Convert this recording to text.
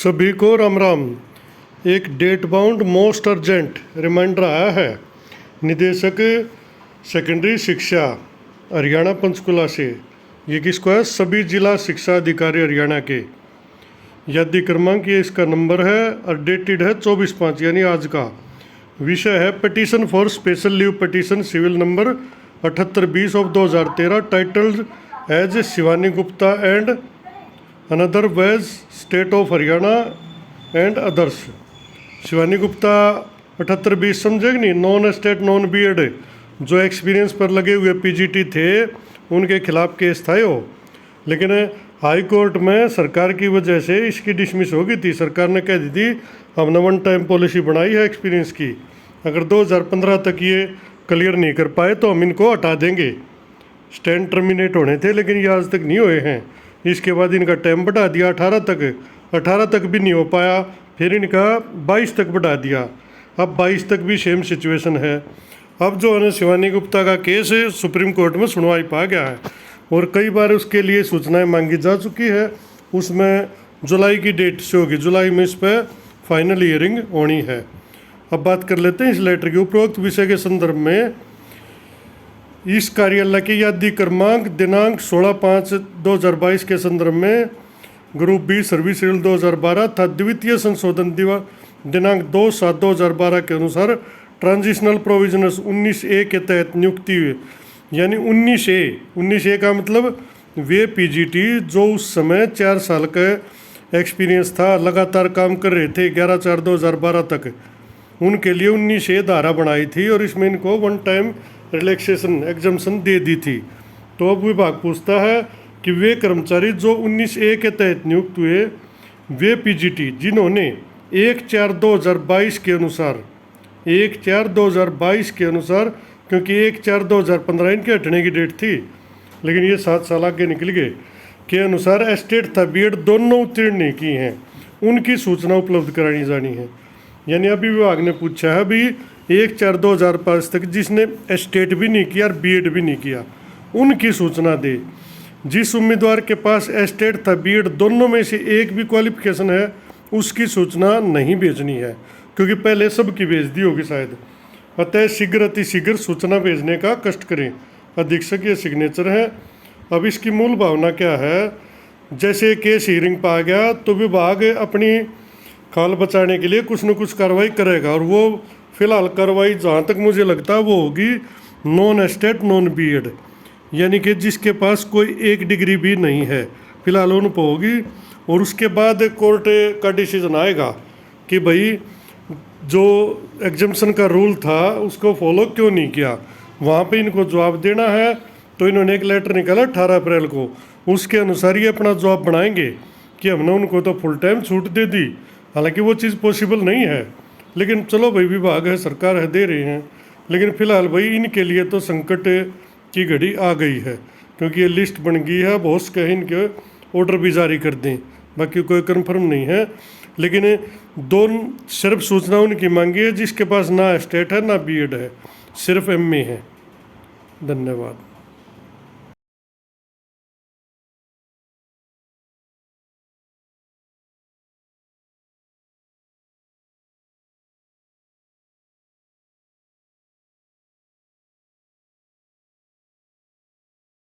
सभी को राम राम। एक date bound most urgent reminder आया है निदेशक सेकेंडरी शिक्षा हरियाणा पंचकुला से। ये किसको है? सभी जिला शिक्षा अधिकारी हरियाणा के। यादी क्रमांक ये इसका नंबर है और डेटेड है 24/5 यानी आज का। विषय है petition for special leave petition civil number 7820 of 2013 titled as Shivani Gupta and another versus state of Haryana and others. Shivani Gupta 7820 समझे नहीं, नॉन स्टेट नॉन बीएड जो एक्सपीरियंस पर लगे हुए पीजीटी थे उनके खिलाफ केस था यो। लेकिन हाई कोर्ट में सरकार की वजह से इसकी डिसमिस हो गई थी। सरकार ने कह दी थी हमने वन टाइम पॉलिसी बनाई है एक्सपीरियंस की, अगर 2015 तक ये क्लियर नहीं कर पाए तो हम इनको हटा देंगे। स्टैंड टर्मिनेट होने थे लेकिन ये आज तक नहीं हुए हैं। इसके बाद इनका टाइम बढ़ा दिया 18 तक भी नहीं हो पाया, फिर इनका 22 तक बढ़ा दिया। अब 22 तक भी सेम सिचुएशन है। अब जो है शिवानी गुप्ता का केस सुप्रीम कोर्ट में सुनवाई पा गया है और कई बार उसके लिए सूचनाएं मांगी जा चुकी है। उसमें जुलाई की डेट से होगी, जुलाई में इस पर फाइनल हियरिंग होनी है। अब बात कर लेते हैं इस लेटर के उपरोक्त विषय के संदर्भ में। इस कार्यालय की यादी क्रमांक दिनांक 16/5/2022 के संदर्भ में ग्रुप बी सर्विस शेड्यूल 2012 तथा द्वितीय संशोधन दिनांक 2/7/2012 के अनुसार ट्रांजिशनल प्रोविजनस 19A के तहत नियुक्ति हुई। यानी 19A का मतलब वे पीजीटी जो उस समय 4 साल का एक्सपीरियंस था, लगातार काम कर रहे थे 11/4/2012 तक, उनके लिए 19A धारा बनाई थी और इसमें इनको वन टाइम रिलैक्सेशन एग्जम्पशन दे दी थी। तो अब विभाग पूछता है कि वे कर्मचारी जो 19A के तहत नियुक्त हुए वे पीजीटी जिन्होंने 1/4/2022 के अनुसार 1/4/2022 के अनुसार, क्योंकि 1/4/2015 इनके हटने की डेट थी लेकिन ये 7 साल आगे निकल गए, के अनुसार एस्टेट तथा बीएड दोनों उत्तीर्ण नहीं की हैं, उनकी सूचना उपलब्ध करानी जानी है। यानी अभी विभाग ने पूछा है भी 1/4/2005 तक जिसने एस्टेट भी नहीं किया और बीएड भी नहीं किया उनकी सूचना दे। जिस उम्मीदवार के पास एस्टेट तथा बीएड दोनों में से एक भी क्वालिफिकेशन है उसकी सूचना नहीं भेजनी है, क्योंकि पहले सबकी भेज दी होगी शायद। अतः शीघ्र अतिशीघ्र सूचना भेजने का कष्ट करें। अधीक्षक ये सिग्नेचर है। अब इसकी मूल भावना क्या है? जैसे केस हियरिंग पा गया तो विभाग अपनी खाल बचाने के लिए कुछ न कुछ कार्रवाई करेगा और वो फिलहाल कार्रवाई जहाँ तक मुझे लगता है वो होगी नॉन एस्टेट नॉन बीएड, यानी कि जिसके पास कोई एक डिग्री भी नहीं है फिलहाल उन पर होगी। और उसके बाद कोर्ट का डिसीजन आएगा कि भाई जो एग्जम्पशन का रूल था उसको फॉलो क्यों नहीं किया, वहाँ पे इनको जवाब देना है। तो इन्होंने एक लेटर निकाला 18 अप्रैल को, उसके अनुसार ये अपना जवाब बनाएंगे कि हमने उनको तो फुल टाइम छूट दे दी, हालांकि वो चीज़ पॉसिबल नहीं है। लेकिन चलो भाई विभाग है, सरकार है, दे रहे हैं। लेकिन फिलहाल भाई इनके लिए तो संकट की घड़ी आ गई है, क्योंकि ये लिस्ट बन गई है, बॉस कहीं इनके ऑर्डर भी जारी कर दें, बाकी कोई कंफर्म नहीं है। लेकिन सिर्फ सूचना उनकी मांगी है जिसके पास ना स्टेट है ना बीएड है, सिर्फ एमए है। धन्यवाद।